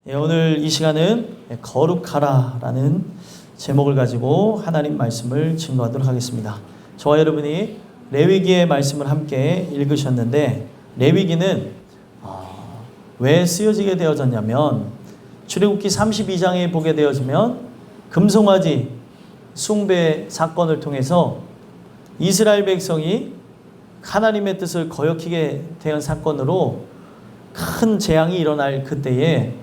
오늘 이 시간은 거룩하라라는 제목을 가지고 하나님 말씀을 증거하도록 하겠습니다. 저와 여러분이 레위기의 말씀을 함께 읽으셨는데, 레위기는 왜 쓰여지게 되어졌냐면, 출애굽기 32장에 보게 되어지면 금송아지 숭배 사건을 통해서 이스라엘 백성이 하나님의 뜻을 거역하게 된 사건으로 큰 재앙이 일어날 그때에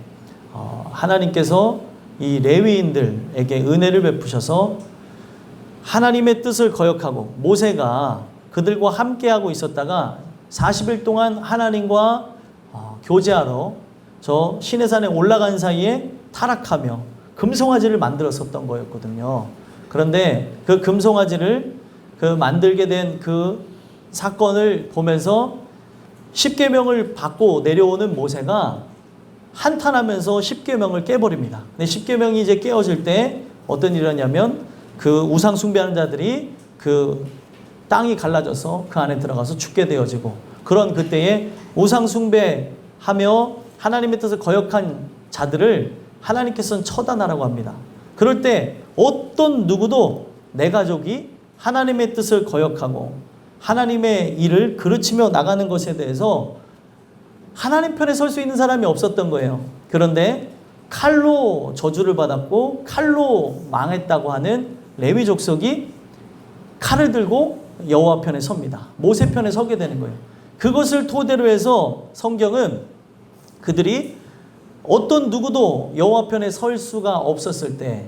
하나님께서 이 레위인들에게 은혜를 베푸셔서 하나님의 뜻을 거역하고, 모세가 그들과 함께하고 있었다가 40일 동안 하나님과 교제하러 저 시내산에 올라간 사이에 타락하며 금송아지를 만들었었던 거였거든요. 그런데 그 금송아지를 만들게 된 그 사건을 보면서 십계명을 받고 내려오는 모세가 한탄하면서 십계명을 깨버립니다. 근데 십계명이 이제 깨어질 때 어떤 일이 일어나냐면, 그 우상 숭배하는 자들이 그 땅이 갈라져서 그 안에 들어가서 죽게 되어지고, 그런 그때에 우상 숭배하며 하나님의 뜻을 거역한 자들을 하나님께서는 처단하라고 합니다. 그럴 때 어떤 누구도 내 가족이 하나님의 뜻을 거역하고 하나님의 일을 그르치며 나가는 것에 대해서 하나님 편에 설 수 있는 사람이 없었던 거예요. 그런데 칼로 저주를 받았고 칼로 망했다고 하는 레위 족속이 칼을 들고 여호와 편에 섭니다. 모세 편에 서게 되는 거예요. 그것을 토대로 해서 성경은 그들이 어떤 누구도 여호와 편에 설 수가 없었을 때,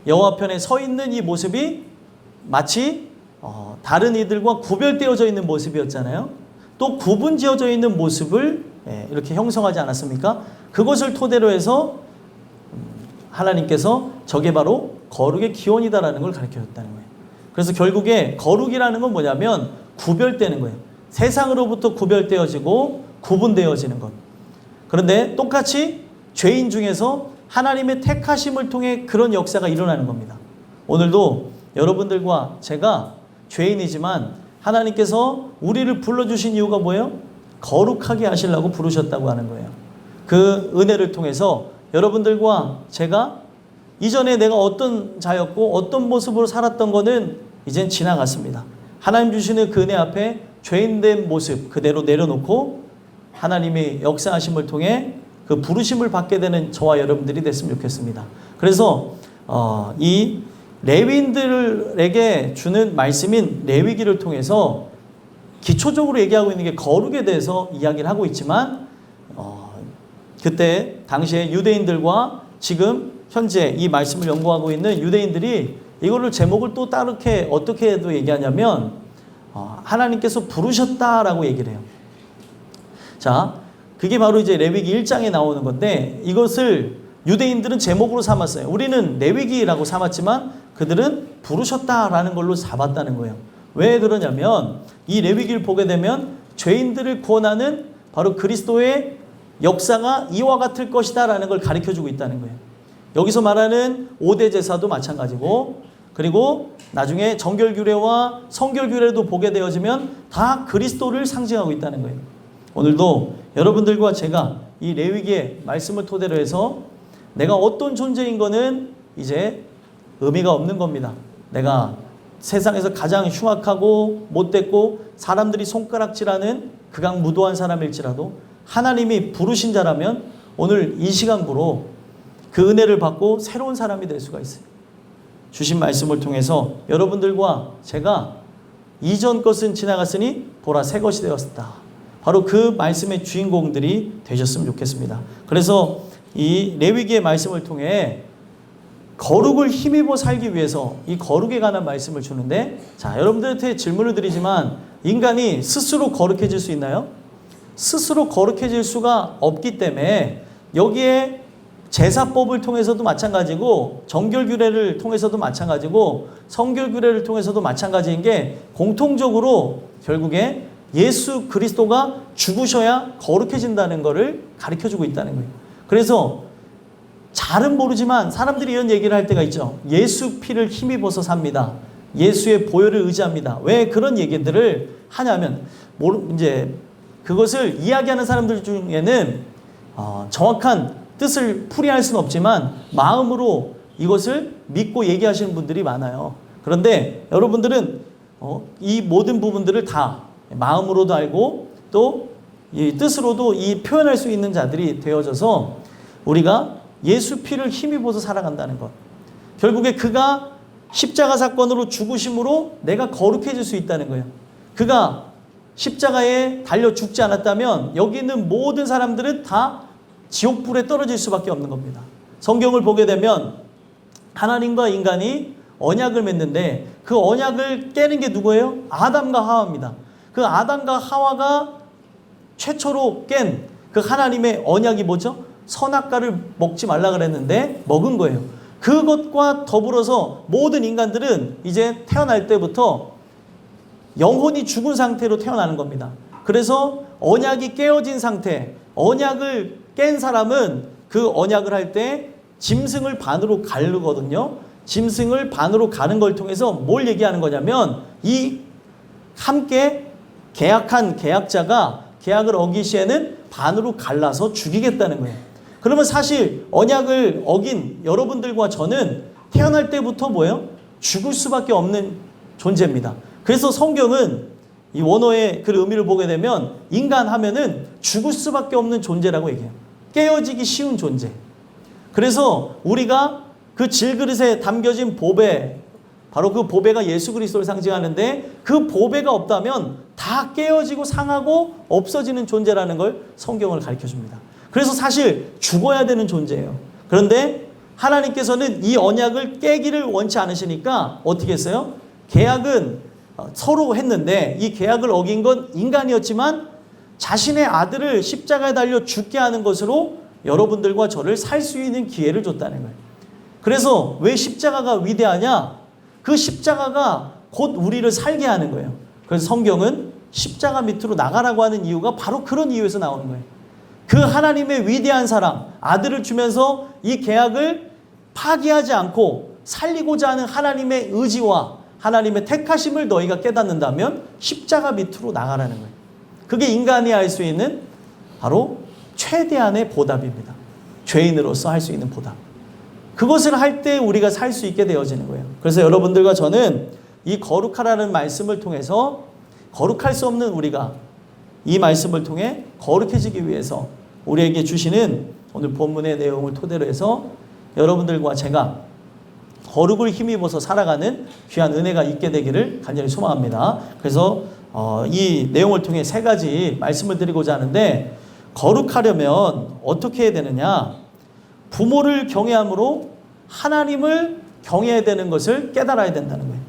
여호와 편에 서 있는 이 모습이 마치 다른 이들과 구별되어져 있는 모습이었잖아요. 또 구분지어져 있는 모습을 이렇게 형성하지 않았습니까? 그것을 토대로 해서 하나님께서 저게 바로 거룩의 기원이다라는 걸 가르쳐줬다는 거예요. 그래서 결국에 거룩이라는 건 뭐냐면 구별되는 거예요. 세상으로부터 구별되어지고 구분되어지는 것. 그런데 똑같이 죄인 중에서 하나님의 택하심을 통해 그런 역사가 일어나는 겁니다. 오늘도 여러분들과 제가 죄인이지만 하나님께서 우리를 불러주신 이유가 뭐예요? 거룩하게 하시려고 부르셨다고 하는 거예요. 그 은혜를 통해서 여러분들과 제가 이전에 내가 어떤 자였고 어떤 모습으로 살았던 거는 이젠 지나갔습니다. 하나님 주시는 그 은혜 앞에 죄인된 모습 그대로 내려놓고 하나님의 역사하심을 통해 그 부르심을 받게 되는 저와 여러분들이 됐으면 좋겠습니다. 그래서 이 레위인들에게 주는 말씀인 레위기를 통해서 기초적으로 얘기하고 있는 게 거룩에 대해서 이야기를 하고 있지만, 그때 당시에 유대인들과 지금 현재 이 말씀을 연구하고 있는 유대인들이 이거를 제목을 또 다르게 어떻게 해도 얘기하냐면 하나님께서 부르셨다라고 얘기를 해요. 자, 그게 바로 이제 레위기 1장에 나오는 건데, 이것을 유대인들은 제목으로 삼았어요. 우리는 레위기라고 삼았지만 그들은 부르셨다라는 걸로 잡았다는 거예요. 왜 그러냐면 이 레위기를 보게 되면 죄인들을 구원하는 바로 그리스도의 역사가 이와 같을 것이다 라는 걸 가르쳐주고 있다는 거예요. 여기서 말하는 5대 제사도 마찬가지고, 그리고 나중에 정결규례와 성결규례도 보게 되어지면 다 그리스도를 상징하고 있다는 거예요. 오늘도 여러분들과 제가 이 레위기의 말씀을 토대로 해서 내가 어떤 존재인 거는 이제 의미가 없는 겁니다. 내가 세상에서 가장 흉악하고 못됐고 사람들이 손가락질하는 극악무도한 사람일지라도 하나님이 부르신 자라면 오늘 이 시간부로 그 은혜를 받고 새로운 사람이 될 수가 있어요. 주신 말씀을 통해서 여러분들과 제가 이전 것은 지나갔으니 보라 새 것이 되었다. 바로 그 말씀의 주인공들이 되셨으면 좋겠습니다. 그래서 이 레위기의 말씀을 통해 거룩을 힘입어 살기 위해서 이 거룩에 관한 말씀을 주는데, 자, 여러분들한테 질문을 드리지만 인간이 스스로 거룩해질 수 있나요? 스스로 거룩해질 수가 없기 때문에 여기에 제사법을 통해서도 마찬가지고 정결규례를 통해서도 마찬가지고 성결규례를 통해서도 마찬가지인 게 공통적으로 결국에 예수 그리스도가 죽으셔야 거룩해진다는 것을 가르쳐주고 있다는 거예요. 그래서 잘은 모르지만 사람들이 이런 얘기를 할 때가 있죠. 예수 피를 힘입어서 삽니다. 예수의 보혈을 의지합니다. 왜 그런 얘기들을 하냐면 이제 그것을 이야기하는 사람들 중에는 정확한 뜻을 풀이할 수는 없지만 마음으로 이것을 믿고 얘기하시는 분들이 많아요. 그런데 여러분들은 이 모든 부분들을 다 마음으로도 알고 또 이 뜻으로도 이 표현할 수 있는 자들이 되어져서 우리가 예수 피를 힘입어서 살아간다는 것. 결국에 그가 십자가 사건으로 죽으심으로 내가 거룩해질 수 있다는 거예요. 그가 십자가에 달려 죽지 않았다면 여기 있는 모든 사람들은 다 지옥불에 떨어질 수밖에 없는 겁니다. 성경을 보게 되면 하나님과 인간이 언약을 맺는데 그 언약을 깨는 게 누구예요? 아담과 하와입니다. 그 아담과 하와가 최초로 깬 그 하나님의 언약이 뭐죠? 선악과를 먹지 말라 그랬는데 먹은 거예요. 그것과 더불어서 모든 인간들은 이제 태어날 때부터 영혼이 죽은 상태로 태어나는 겁니다. 그래서 언약이 깨어진 상태, 언약을 깬 사람은 그 언약을 할 때 짐승을 반으로 가르거든요. 짐승을 반으로 가는 걸 통해서 뭘 얘기하는 거냐면 이 함께 계약한 계약자가 계약을 어길 시에는 반으로 갈라서 죽이겠다는 거예요. 그러면 사실 언약을 어긴 여러분들과 저는 태어날 때부터 뭐예요? 죽을 수밖에 없는 존재입니다. 그래서 성경은 이 원어의 그 의미를 보게 되면 인간 하면은 죽을 수밖에 없는 존재라고 얘기해요. 깨어지기 쉬운 존재. 그래서 우리가 그 질그릇에 담겨진 보배, 바로 그 보배가 예수 그리스도를 상징하는데 그 보배가 없다면 다 깨어지고 상하고 없어지는 존재라는 걸 성경을 가르쳐줍니다. 그래서 사실 죽어야 되는 존재예요. 그런데 하나님께서는 이 언약을 깨기를 원치 않으시니까 어떻게 했어요? 계약은 서로 했는데 이 계약을 어긴 건 인간이었지만 자신의 아들을 십자가에 달려 죽게 하는 것으로 여러분들과 저를 살 수 있는 기회를 줬다는 거예요. 그래서 왜 십자가가 위대하냐? 그 십자가가 곧 우리를 살게 하는 거예요. 그래서 성경은 십자가 밑으로 나가라고 하는 이유가 바로 그런 이유에서 나오는 거예요. 그 하나님의 위대한 사랑, 아들을 주면서 이 계약을 파기하지 않고 살리고자 하는 하나님의 의지와 하나님의 택하심을 너희가 깨닫는다면 십자가 밑으로 나가라는 거예요. 그게 인간이 할 수 있는 바로 최대한의 보답입니다. 죄인으로서 할 수 있는 보답. 그것을 할 때 우리가 살 수 있게 되어지는 거예요. 그래서 여러분들과 저는 이 거룩하라는 말씀을 통해서 거룩할 수 없는 우리가 이 말씀을 통해 거룩해지기 위해서 우리에게 주시는 오늘 본문의 내용을 토대로 해서 여러분들과 제가 거룩을 힘입어서 살아가는 귀한 은혜가 있게 되기를 간절히 소망합니다. 그래서 이 내용을 통해 세 가지 말씀을 드리고자 하는데 거룩하려면 어떻게 해야 되느냐? 부모를 경외함으로 하나님을 경외해야 되는 것을 깨달아야 된다는 거예요.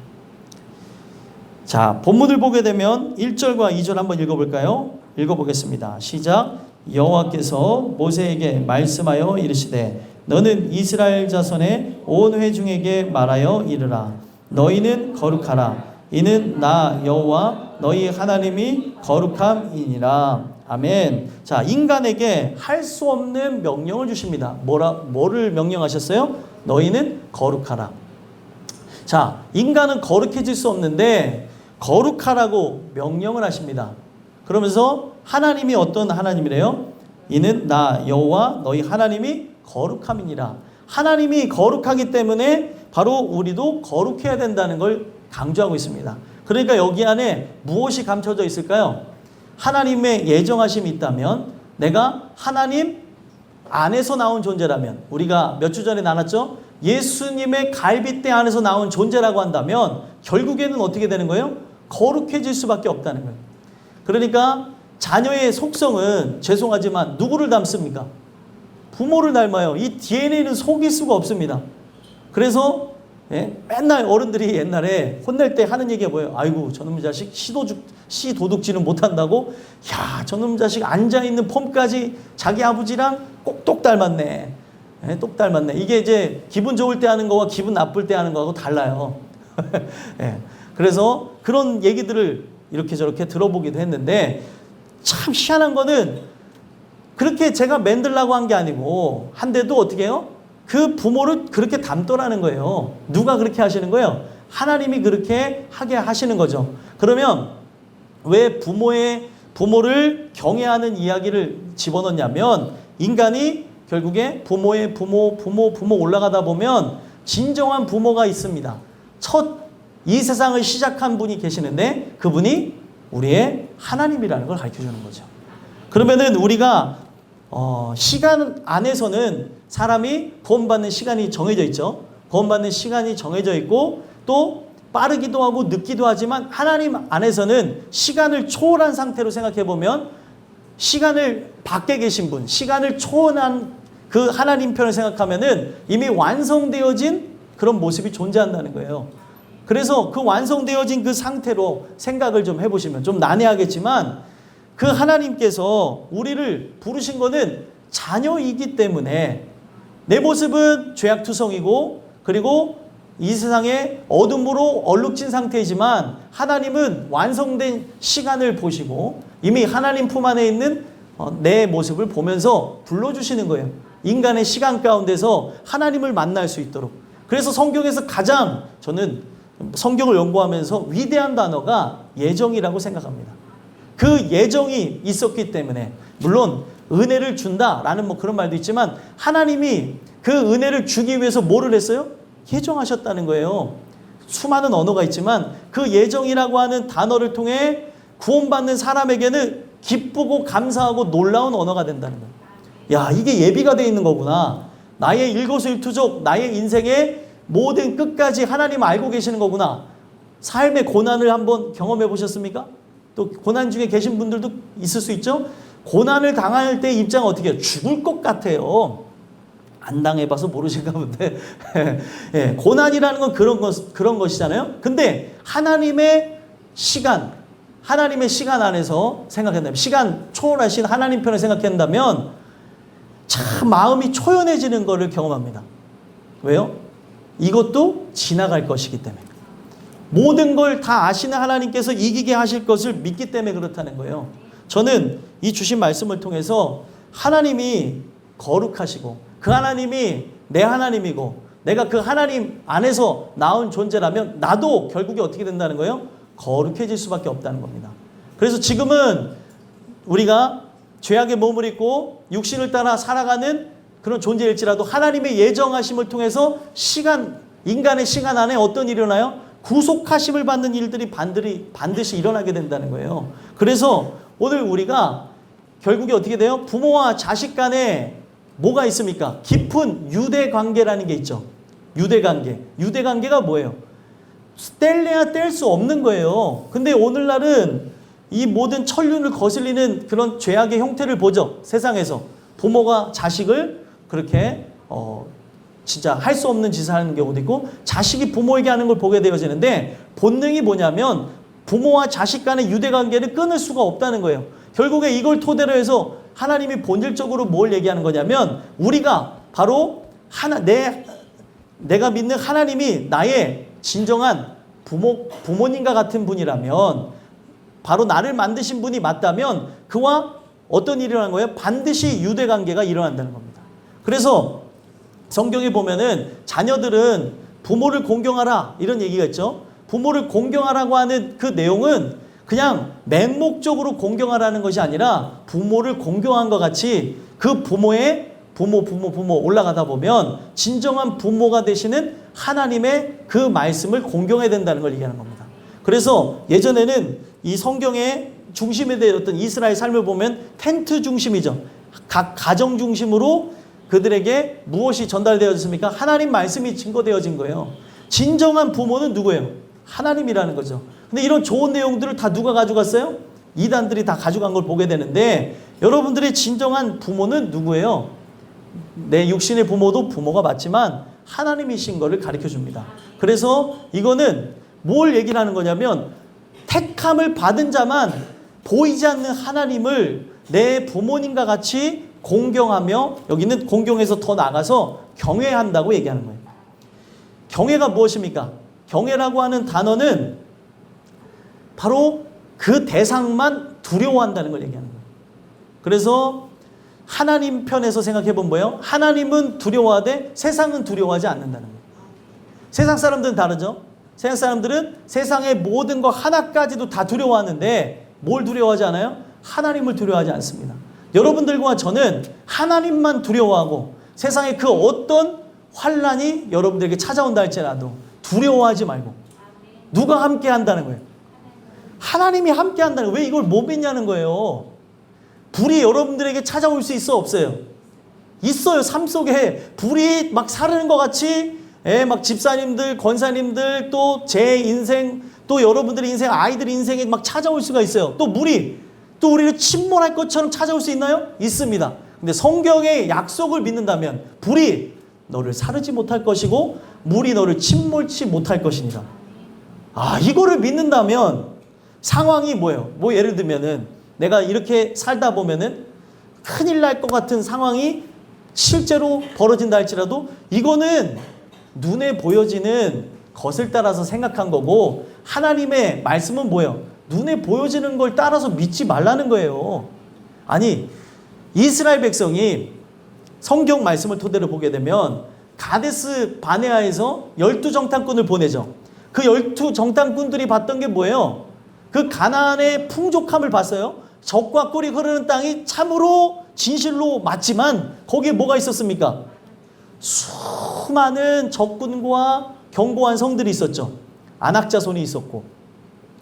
자, 본문을 보게 되면 1절과 2절 한번 읽어볼까요? 읽어보겠습니다. 시작. 여호와께서 모세에게 말씀하여 이르시되 너는 이스라엘 자손의 온 회중에게 말하여 이르라. 너희는 거룩하라. 이는 나 여호와 너희 하나님이 거룩함이니라. 아멘. 자, 인간에게 할 수 없는 명령을 주십니다. 뭐를 명령하셨어요? 너희는 거룩하라. 자, 인간은 거룩해질 수 없는데 거룩하라고 명령을 하십니다. 그러면서 하나님이 어떤 하나님이래요? 이는 나 여호와 너희 하나님이 거룩함이니라. 하나님이 거룩하기 때문에 바로 우리도 거룩해야 된다는 걸 강조하고 있습니다. 그러니까 여기 안에 무엇이 감춰져 있을까요? 하나님의 예정하심이 있다면, 내가 하나님 안에서 나온 존재라면, 우리가 몇 주 전에 나눴죠? 예수님의 갈빗대 안에서 나온 존재라고 한다면 결국에는 어떻게 되는 거예요? 거룩해질 수밖에 없다는 거예요. 그러니까 자녀의 속성은 죄송하지만 누구를 닮습니까? 부모를 닮아요. 이 DNA는 속일 수가 없습니다. 그래서 맨날 어른들이 옛날에 혼낼 때 하는 얘기가 뭐예요? 아이고 저놈 자식 시 도둑질은 못한다고? 야 저놈 자식 앉아있는 폼까지 자기 아버지랑 꼭 똑 닮았네. 똑 닮았네. 이게 이제 기분 좋을 때 하는 거와 기분 나쁠 때 하는 거하고 달라요. 그래서 그런 얘기들을 이렇게 저렇게 들어보기도 했는데 참 희한한 거는 그렇게 제가 만들라고 한 게 아니고 한데도 어떻게 해요? 그 부모를 그렇게 닮더라는 거예요. 누가 그렇게 하시는 거예요? 하나님이 그렇게 하게 하시는 거죠. 그러면 왜 부모를 경외하는 이야기를 집어넣냐면 인간이 결국에 부모의 부모 올라가다 보면 진정한 부모가 있습니다. 첫 이 세상을 시작한 분이 계시는데 그분이 우리의 하나님이라는 걸 가르쳐주는 거죠. 그러면은 우리가 시간 안에서는 사람이 구원받는 시간이 정해져 있죠. 구원받는 시간이 정해져 있고 또 빠르기도 하고 늦기도 하지만 하나님 안에서는 시간을 초월한 상태로 생각해 보면 시간을 밖에 계신 분, 시간을 초월한 그 하나님 편을 생각하면은 이미 완성되어진 그런 모습이 존재한다는 거예요. 그래서 그 완성되어진 그 상태로 생각을 좀 해보시면 좀 난해하겠지만 그 하나님께서 우리를 부르신 거는 자녀이기 때문에 내 모습은 죄악투성이고 그리고 이 세상에 어둠으로 얼룩진 상태이지만 하나님은 완성된 시간을 보시고 이미 하나님 품 안에 있는 내 모습을 보면서 불러주시는 거예요. 인간의 시간 가운데서 하나님을 만날 수 있도록. 그래서 성경에서 가장 저는 성경을 연구하면서 위대한 단어가 예정이라고 생각합니다. 그 예정이 있었기 때문에 물론 은혜를 준다라는 뭐 그런 말도 있지만 하나님이 그 은혜를 주기 위해서 뭐를 했어요? 예정하셨다는 거예요. 수많은 언어가 있지만 그 예정이라고 하는 단어를 통해 구원받는 사람에게는 기쁘고 감사하고 놀라운 언어가 된다는 거예요. 야, 이게 예비가 되어 있는 거구나. 나의 일거수일투족, 나의 인생의 모든 끝까지 하나님 알고 계시는 거구나. 삶의 고난을 한번 경험해 보셨습니까? 또 고난 중에 계신 분들도 있을 수 있죠. 고난을 당할 때 입장은 어떻게 해요? 죽을 것 같아요. 안 당해봐서 모르신가 본데 예, 고난이라는 건 그런 것이잖아요. 근데 하나님의 시간 안에서 생각한다면 시간 초월하신 하나님 편을 생각한다면 참 마음이 초연해지는 것을 경험합니다. 왜요? 이것도 지나갈 것이기 때문에 모든 걸 다 아시는 하나님께서 이기게 하실 것을 믿기 때문에 그렇다는 거예요. 저는 이 주신 말씀을 통해서 하나님이 거룩하시고 그 하나님이 내 하나님이고 내가 그 하나님 안에서 나온 존재라면 나도 결국에 어떻게 된다는 거예요? 거룩해질 수밖에 없다는 겁니다. 그래서 지금은 우리가 죄악의 몸을 입고 육신을 따라 살아가는 그런 존재일지라도 하나님의 예정하심을 통해서 인간의 시간 안에 어떤 일이 일어나요? 구속하심을 받는 일들이 반드시 일어나게 된다는 거예요. 그래서 오늘 우리가 결국에 어떻게 돼요? 부모와 자식 간에 뭐가 있습니까? 깊은 유대관계라는 게 있죠. 유대관계가 뭐예요? 뗄래야 뗄 수 없는 거예요. 근데 오늘날은 이 모든 천륜을 거슬리는 그런 죄악의 형태를 보죠. 세상에서 부모가 자식을 그렇게 진짜 할 수 없는 짓을 하는 경우도 있고 자식이 부모에게 하는 걸 보게 되어지는데 본능이 뭐냐면 부모와 자식 간의 유대관계를 끊을 수가 없다는 거예요. 결국에 이걸 토대로 해서 하나님이 본질적으로 뭘 얘기하는 거냐면 우리가 바로 내가 믿는 하나님이 나의 진정한 부모님과 같은 분이라면 바로 나를 만드신 분이 맞다면 그와 어떤 일이 일어나는 거예요? 반드시 유대관계가 일어난다는 겁니다. 그래서 성경에 보면은 자녀들은 부모를 공경하라 이런 얘기가 있죠. 부모를 공경하라고 하는 그 내용은 그냥 맹목적으로 공경하라는 것이 아니라 부모를 공경한 것 같이 그 부모의 부모 올라가다 보면 진정한 부모가 되시는 하나님의 그 말씀을 공경해야 된다는 걸 얘기하는 겁니다. 그래서 예전에는 이 성경의 중심에 되었던 이스라엘 삶을 보면 텐트 중심이죠. 각 가정 중심으로 그들에게 무엇이 전달되어졌습니까? 하나님 말씀이 증거되어진 거예요. 진정한 부모는 누구예요? 하나님이라는 거죠. 근데 이런 좋은 내용들을 다 누가 가져갔어요? 이단들이 다 가져간 걸 보게 되는데 여러분들의 진정한 부모는 누구예요? 내 육신의 부모도 부모가 맞지만 하나님이신 것을 가르쳐 줍니다. 그래서 이거는 뭘 얘기를 하는 거냐면 택함을 받은 자만 보이지 않는 하나님을 내 부모님과 같이 공경하며 여기는 공경에서 더 나가서 경외한다고 얘기하는 거예요. 경외가 무엇입니까? 경외라고 하는 단어는 바로 그 대상만 두려워한다는 걸 얘기하는 거예요. 그래서 하나님 편에서 생각해 보면 뭐예요? 하나님은 두려워하되 세상은 두려워하지 않는다는 거예요. 세상 사람들은 다르죠? 세상 사람들은 세상의 모든 것 하나까지도 다 두려워하는데 뭘 두려워하지 않아요? 하나님을 두려워하지 않습니다. 여러분들과 저는 하나님만 두려워하고 세상에 그 어떤 환난이 여러분들에게 찾아온다 할지라도 두려워하지 말고 누가 함께 한다는 거예요? 하나님이 함께 한다는 거예요. 왜 이걸 못 믿냐는 거예요. 불이 여러분들에게 찾아올 수 있어 없어요? 있어요. 삶 속에 불이 막 사르는 것 같이 막 집사님들, 권사님들 또 제 인생 또 여러분들의 인생, 아이들 인생에 막 찾아올 수가 있어요. 또 물이 또 우리를 침몰할 것처럼 찾아올 수 있나요? 있습니다. 근데 성경의 약속을 믿는다면 불이 너를 사르지 못할 것이고 물이 너를 침몰치 못할 것이니라. 이거를 믿는다면 상황이 뭐예요? 뭐 예를 들면은 내가 이렇게 살다 보면은 큰일 날 것 같은 상황이 실제로 벌어진다 할지라도 이거는 눈에 보여지는 것을 따라서 생각한 거고 하나님의 말씀은 뭐예요? 눈에 보여지는 걸 따라서 믿지 말라는 거예요. 아니 이스라엘 백성이 성경 말씀을 토대로 보게 되면 가데스 바네아에서 12정탐꾼을 보내죠. 그 12정탐꾼들이 봤던 게 뭐예요? 그 가나안의 풍족함을 봤어요. 젖과 꿀이 흐르는 땅이 참으로 진실로 맞지만 거기에 뭐가 있었습니까? 수많은 적군과 견고한 성들이 있었죠. 안악자손이 있었고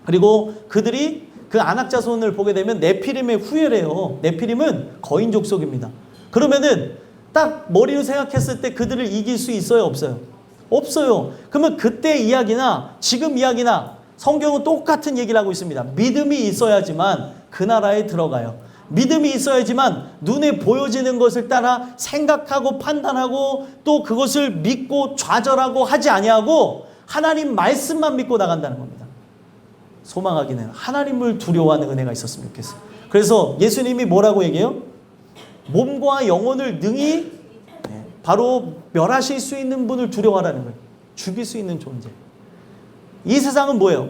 그리고 그들이 그 안악자손을 보게 되면 네피림의 후예래요. 네피림은 거인 족속입니다. 그러면은 딱 머리로 생각했을 때 그들을 이길 수 있어요? 없어요? 없어요. 그러면 그때 이야기나 지금 이야기나 성경은 똑같은 얘기를 하고 있습니다. 믿음이 있어야지만 그 나라에 들어가요. 믿음이 있어야지만 눈에 보여지는 것을 따라 생각하고 판단하고 또 그것을 믿고 좌절하고 하지 아니하고 하나님 말씀만 믿고 나간다는 겁니다. 소망하기는 하나님을 두려워하는 은혜가 있었으면 좋겠어요. 그래서 예수님이 뭐라고 얘기해요? 몸과 영혼을 능히 바로 멸하실 수 있는 분을 두려워하라는 거예요. 죽일 수 있는 존재. 이 세상은 뭐예요?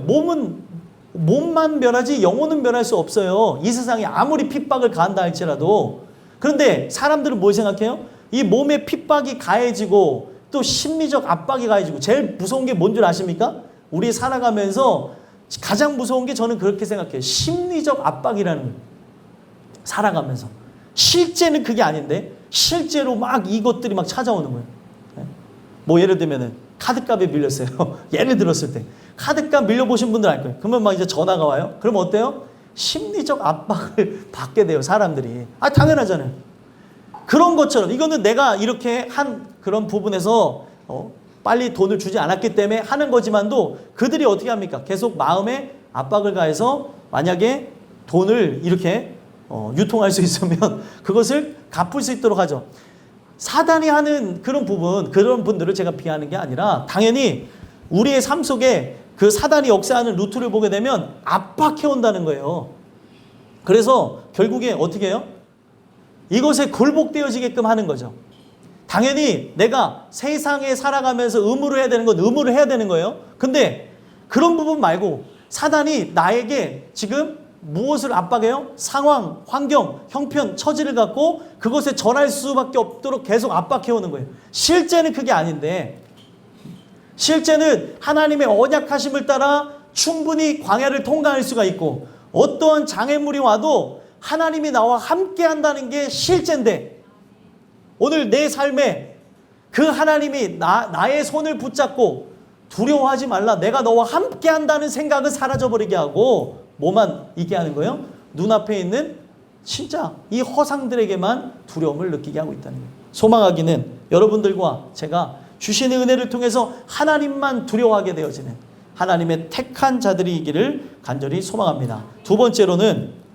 몸만 멸하지 영혼은 멸할 수 없어요. 이 세상에 아무리 핍박을 가한다 할지라도. 그런데 사람들은 뭘 생각해요? 이 몸에 핍박이 가해지고 또 심리적 압박이 가해지고 제일 무서운 게 뭔 줄 아십니까? 우리 살아가면서 가장 무서운 게 저는 그렇게 생각해요. 심리적 압박이라는 거예요. 살아가면서. 실제는 그게 아닌데 실제로 막 이것들이 막 찾아오는 거예요. 뭐 예를 들면은 카드값에 밀렸어요. 예를 들었을 때 카드값 밀려보신 분들 알 거예요. 그러면 막 이제 전화가 와요. 그럼 어때요? 심리적 압박을 받게 돼요. 사람들이. 당연하잖아요. 그런 것처럼 이거는 내가 이렇게 한 그런 부분에서 빨리 돈을 주지 않았기 때문에 하는 거지만도 그들이 어떻게 합니까? 계속 마음에 압박을 가해서 만약에 돈을 이렇게 유통할 수 있으면 그것을 갚을 수 있도록 하죠. 사단이 하는 그런 분들을 제가 비하하는 게 아니라 당연히 우리의 삶 속에 그 사단이 역사하는 루트를 보게 되면 압박해온다는 거예요. 그래서 결국에 어떻게 해요? 이것에 굴복되어지게끔 하는 거죠. 당연히 내가 세상에 살아가면서 의무를 해야 되는 건 의무를 해야 되는 거예요. 근데 그런 부분 말고 사단이 나에게 지금 무엇을 압박해요? 상황, 환경, 형편, 처지를 갖고 그것에 절할 수밖에 없도록 계속 압박해오는 거예요. 실제는 그게 아닌데 실제는 하나님의 언약하심을 따라 충분히 광야를 통과할 수가 있고 어떤 장애물이 와도 하나님이 나와 함께 한다는 게 실제인데 오늘 내 삶에 그 하나님이 나의 손을 붙잡고 두려워하지 말라. 내가 너와 함께 한다는 생각은 사라져버리게 하고 뭐만 있게 하는 거예요? 눈앞에 있는 진짜 이 허상들에게만 두려움을 느끼게 하고 있다는 거예요. 소망하기는 여러분들과 제가 주시는 은혜를 통해서 하나님만 두려워하게 되어지는 하나님의 택한 자들이기를 간절히 소망합니다. 두 번째로는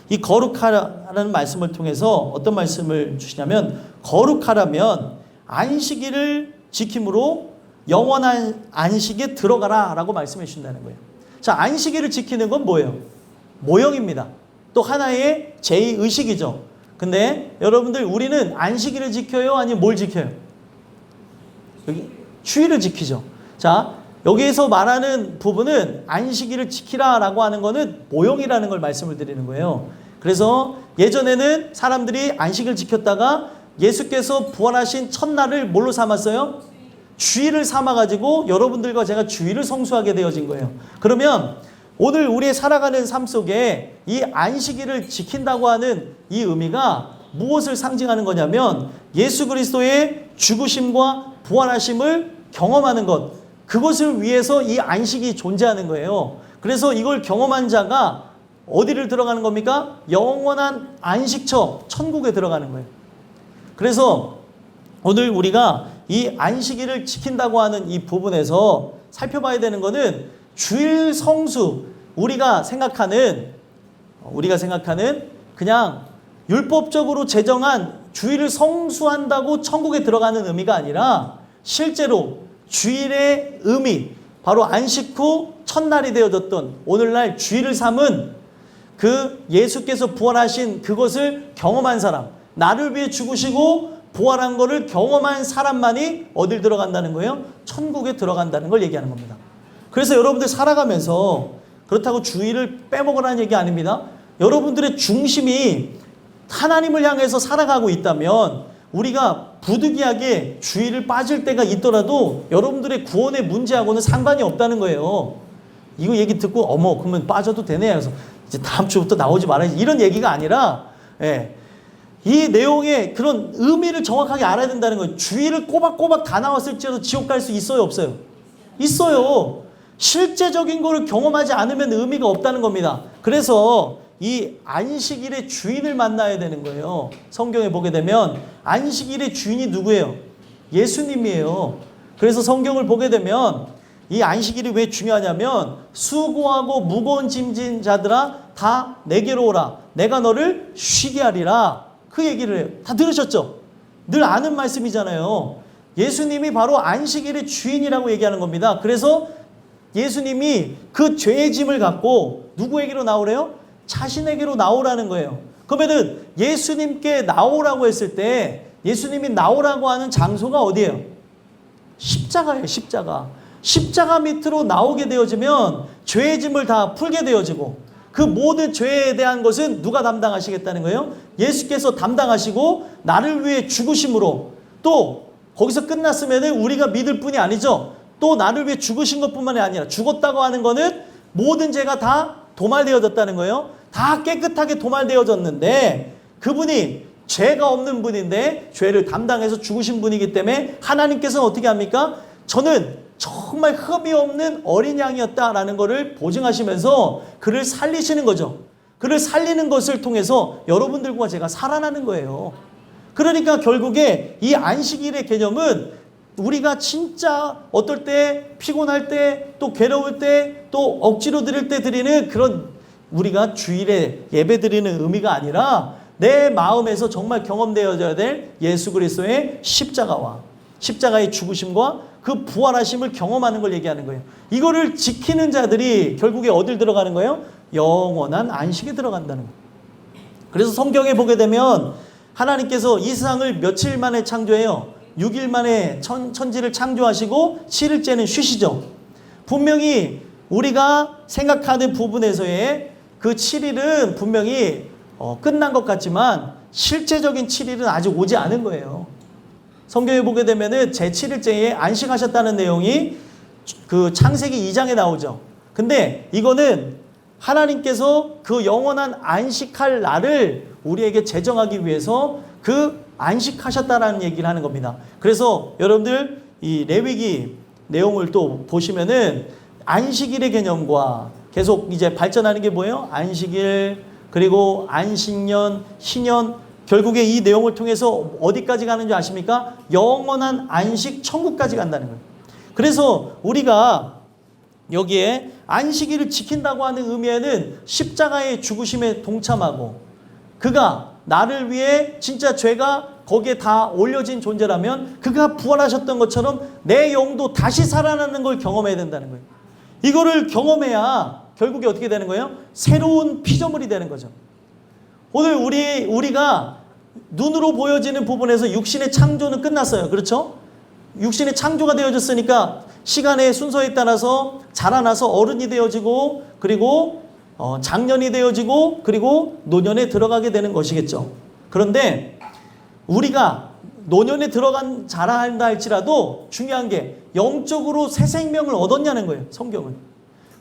이 거룩하라는 말씀을 통해서 어떤 말씀을 주시냐면 거룩하라면 안식일을 지킴으로 영원한 안식에 들어가라 라고 말씀해 주신다는 거예요. 자, 안식일을 지키는 건 뭐예요? 모형입니다. 또 하나의 제2의식이죠. 근데 여러분들 우리는 안식일을 지켜요? 아니면 뭘 지켜요? 여기 주일을 지키죠. 자, 여기에서 말하는 부분은 안식일을 지키라 라고 하는 거는 모형이라는 걸 말씀을 드리는 거예요. 그래서 예전에는 사람들이 안식을 지켰다가 예수께서 부활하신 첫날을 뭘로 삼았어요? 주일을 삼아가지고 여러분들과 제가 주일을 성수하게 되어진 거예요. 그러면 오늘 우리의 살아가는 삶 속에 이 안식일을 지킨다고 하는 이 의미가 무엇을 상징하는 거냐면 예수 그리스도의 죽으심과 부활하심을 경험하는 것, 그것을 위해서 이 안식이 존재하는 거예요. 그래서 이걸 경험한 자가 어디를 들어가는 겁니까? 영원한 안식처, 천국에 들어가는 거예요. 그래서 오늘 우리가 이 안식일을 지킨다고 하는 이 부분에서 살펴봐야 되는 것은 주일 성수, 우리가 생각하는 그냥 율법적으로 제정한 주일을 성수한다고 천국에 들어가는 의미가 아니라 실제로 주일의 의미, 바로 안식 후 첫날이 되어졌던 오늘날 주일을 삼은 그 예수께서 부활하신 그것을 경험한 사람, 나를 위해 죽으시고 부활한 것을 경험한 사람만이 어딜 들어간다는 거예요? 천국에 들어간다는 걸 얘기하는 겁니다. 그래서 여러분들 살아가면서 그렇다고 주일을 빼먹으라는 얘기 아닙니다. 여러분들의 중심이 하나님을 향해서 살아가고 있다면 우리가 부득이하게 주일을 빠질 때가 있더라도 여러분들의 구원의 문제하고는 상관이 없다는 거예요. 이거 얘기 듣고 어머 그러면 빠져도 되네 그래서 이제 다음 주부터 나오지 말아야지 이런 얘기가 아니라 이 내용의 그런 의미를 정확하게 알아야 된다는 거예요. 주일을 꼬박꼬박 다 나왔을지라도 지옥 갈 수 있어요 없어요? 있어요. 실제적인 거를 경험하지 않으면 의미가 없다는 겁니다. 그래서 이 안식일의 주인을 만나야 되는 거예요. 성경에 보게 되면 안식일의 주인이 누구예요? 예수님이에요. 그래서 성경을 보게 되면 이 안식일이 왜 중요하냐면 수고하고 무거운 짐진 자들아 다 내게로 오라. 내가 너를 쉬게 하리라. 그 얘기를 해요. 다 들으셨죠? 늘 아는 말씀이잖아요. 예수님이 바로 안식일의 주인이라고 얘기하는 겁니다. 그래서 예수님이 그 죄의 짐을 갖고 누구에게로 나오래요? 자신에게로 나오라는 거예요. 그러면은 예수님께 나오라고 했을 때 예수님이 나오라고 하는 장소가 어디예요? 십자가예요. 십자가. 십자가 밑으로 나오게 되어지면 죄의 짐을 다 풀게 되어지고 그 모든 죄에 대한 것은 누가 담당하시겠다는 거예요? 예수께서 담당하시고 나를 위해 죽으심으로 또 거기서 끝났으면 우리가 믿을 뿐이 아니죠. 또 나를 위해 죽으신 것뿐만이 아니라 죽었다고 하는 거는 모든 죄가 다 도말되어졌다는 거예요. 다 깨끗하게 도말되어졌는데 그분이 죄가 없는 분인데 죄를 담당해서 죽으신 분이기 때문에 하나님께서는 어떻게 합니까? 저는 정말 흠이 없는 어린 양이었다라는 것을 보증하시면서 그를 살리시는 거죠. 그를 살리는 것을 통해서 여러분들과 제가 살아나는 거예요. 그러니까 결국에 이 안식일의 개념은 우리가 진짜 어떨 때 피곤할 때 또 괴로울 때 또 억지로 드릴 때 드리는 그런 우리가 주일에 예배 드리는 의미가 아니라 내 마음에서 정말 경험되어져야 될 예수 그리스도의 십자가와 십자가의 죽으심과 그 부활하심을 경험하는 걸 얘기하는 거예요. 이거를 지키는 자들이 결국에 어딜 들어가는 거예요? 영원한 안식에 들어간다는 거예요. 그래서 성경에 보게 되면 하나님께서 이 세상을 며칠 만에 창조해요? 6일 만에 천지를 창조하시고 7일째는 쉬시죠. 분명히 우리가 생각하는 부분에서의 그 7일은 분명히 끝난 것 같지만 실제적인 7일은 아직 오지 않은 거예요. 성경에 보게 되면은 제7일째에 안식하셨다는 내용이 그 창세기 2장에 나오죠. 근데 이거는 하나님께서 그 영원한 안식할 날을 우리에게 제정하기 위해서 그 안식하셨다라는 얘기를 하는 겁니다. 그래서 여러분들 이 레위기 내용을 또 보시면은 안식일의 개념과 계속 이제 발전하는 게 뭐예요? 안식일, 그리고 안식년, 희년, 결국에 이 내용을 통해서 어디까지 가는 줄 아십니까? 영원한 안식 천국까지 간다는 거예요. 그래서 우리가 여기에 안식일을 지킨다고 하는 의미에는 십자가의 죽으심에 동참하고 그가 나를 위해 진짜 죄가 거기에 다 올려진 존재라면 그가 부활하셨던 것처럼 내 영도 다시 살아나는 걸 경험해야 된다는 거예요. 이거를 경험해야 결국에 어떻게 되는 거예요? 새로운 피조물이 되는 거죠. 오늘 우리가 눈으로 보여지는 부분에서 육신의 창조는 끝났어요. 그렇죠? 육신의 창조가 되어졌으니까 시간의 순서에 따라서 자라나서 어른이 되어지고 그리고 장년이 되어지고 그리고 노년에 들어가게 되는 것이겠죠. 그런데 우리가 노년에 자라한다 할지라도 중요한 게 영적으로 새 생명을 얻었냐는 거예요. 성경은.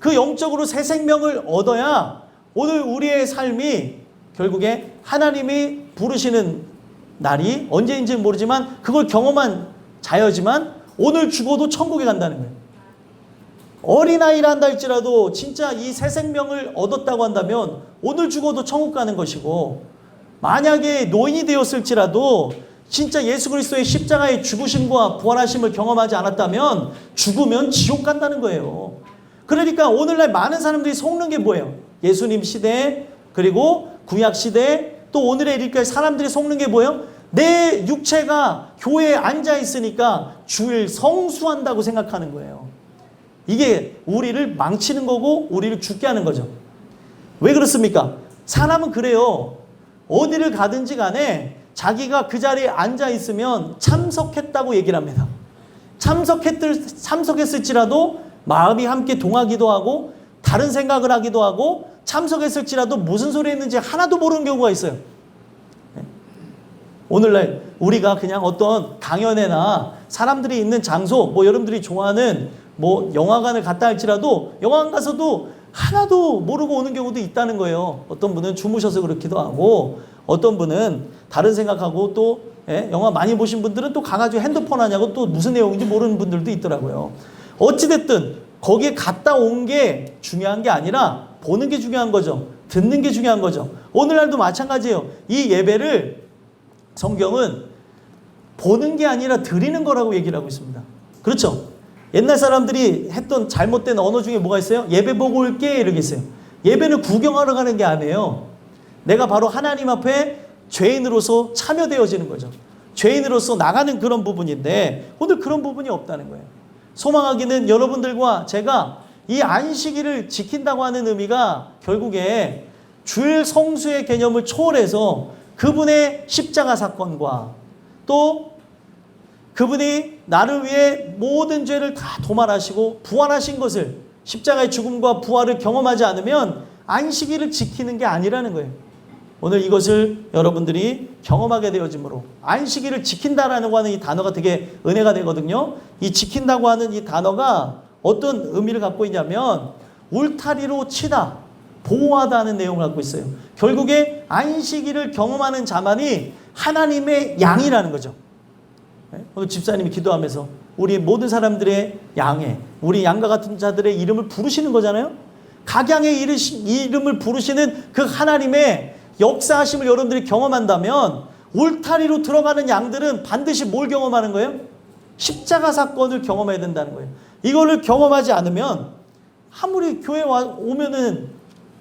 그 영적으로 새 생명을 얻어야 오늘 우리의 삶이 결국에 하나님이 부르시는 날이 언제인지는 모르지만 그걸 경험한 자여지만 오늘 죽어도 천국에 간다는 거예요. 어린아이라 한다 할지라도 진짜 이 새 생명을 얻었다고 한다면 오늘 죽어도 천국 가는 것이고, 만약에 노인이 되었을지라도 진짜 예수 그리스도의 십자가의 죽으심과 부활하심을 경험하지 않았다면 죽으면 지옥 간다는 거예요. 그러니까 오늘날 많은 사람들이 속는 게 뭐예요? 예수님 시대, 그리고 구약 시대, 또 오늘의 일까지 사람들이 속는 게 뭐예요? 내 육체가 교회에 앉아 있으니까 주일 성수한다고 생각하는 거예요. 이게 우리를 망치는 거고 우리를 죽게 하는 거죠. 왜 그렇습니까? 사람은 그래요. 어디를 가든지 간에 자기가 그 자리에 앉아 있으면 참석했다고 얘기를 합니다. 참석했을지라도 마음이 함께 동하기도 하고 다른 생각을 하기도 하고, 참석했을지라도 무슨 소리 했는지 하나도 모르는 경우가 있어요. 오늘날 우리가 그냥 어떤 강연회나 사람들이 있는 장소, 뭐 여러분들이 좋아하는 뭐 영화관을 갔다 할지라도 영화관 가서도 하나도 모르고 오는 경우도 있다는 거예요. 어떤 분은 주무셔서 그렇기도 하고, 어떤 분은 다른 생각하고, 또 영화 많이 보신 분들은 또 가가지고 핸드폰 하냐고 또 무슨 내용인지 모르는 분들도 있더라고요. 어찌됐든 거기에 갔다 온 게 중요한 게 아니라 보는 게 중요한 거죠. 듣는 게 중요한 거죠. 오늘날도 마찬가지예요. 이 예배를 성경은 보는 게 아니라 드리는 거라고 얘기를 하고 있습니다. 그렇죠? 옛날 사람들이 했던 잘못된 언어 중에 뭐가 있어요? 예배 보고 올게 이렇게 있어요. 예배는 구경하러 가는 게 아니에요. 내가 바로 하나님 앞에 죄인으로서 참여되어지는 거죠. 죄인으로서 나가는 그런 부분인데 오늘 그런 부분이 없다는 거예요. 소망하기는 여러분들과 제가 이 안식일을 지킨다고 하는 의미가 결국에 주일 성수의 개념을 초월해서 그분의 십자가 사건과 또 그분이 나를 위해 모든 죄를 다 도말하시고 부활하신 것을, 십자가의 죽음과 부활을 경험하지 않으면 안식일을 지키는 게 아니라는 거예요. 오늘 이것을 여러분들이 경험하게 되어지므로 안식일을 지킨다라고 하는 이 단어가 되게 은혜가 되거든요. 이 지킨다고 하는 이 단어가 어떤 의미를 갖고 있냐면 울타리로 치다, 보호하다는 내용을 갖고 있어요. 결국에 안식일을 경험하는 자만이 하나님의 양이라는 거죠. 오늘 집사님이 기도하면서 우리 모든 사람들의 양에, 우리 양과 같은 자들의 이름을 부르시는 거잖아요. 각양의 이름을 부르시는 그 하나님의 역사하심을 여러분들이 경험한다면 울타리로 들어가는 양들은 반드시 뭘 경험하는 거예요? 십자가 사건을 경험해야 된다는 거예요. 이거를 경험하지 않으면 아무리 교회 오면은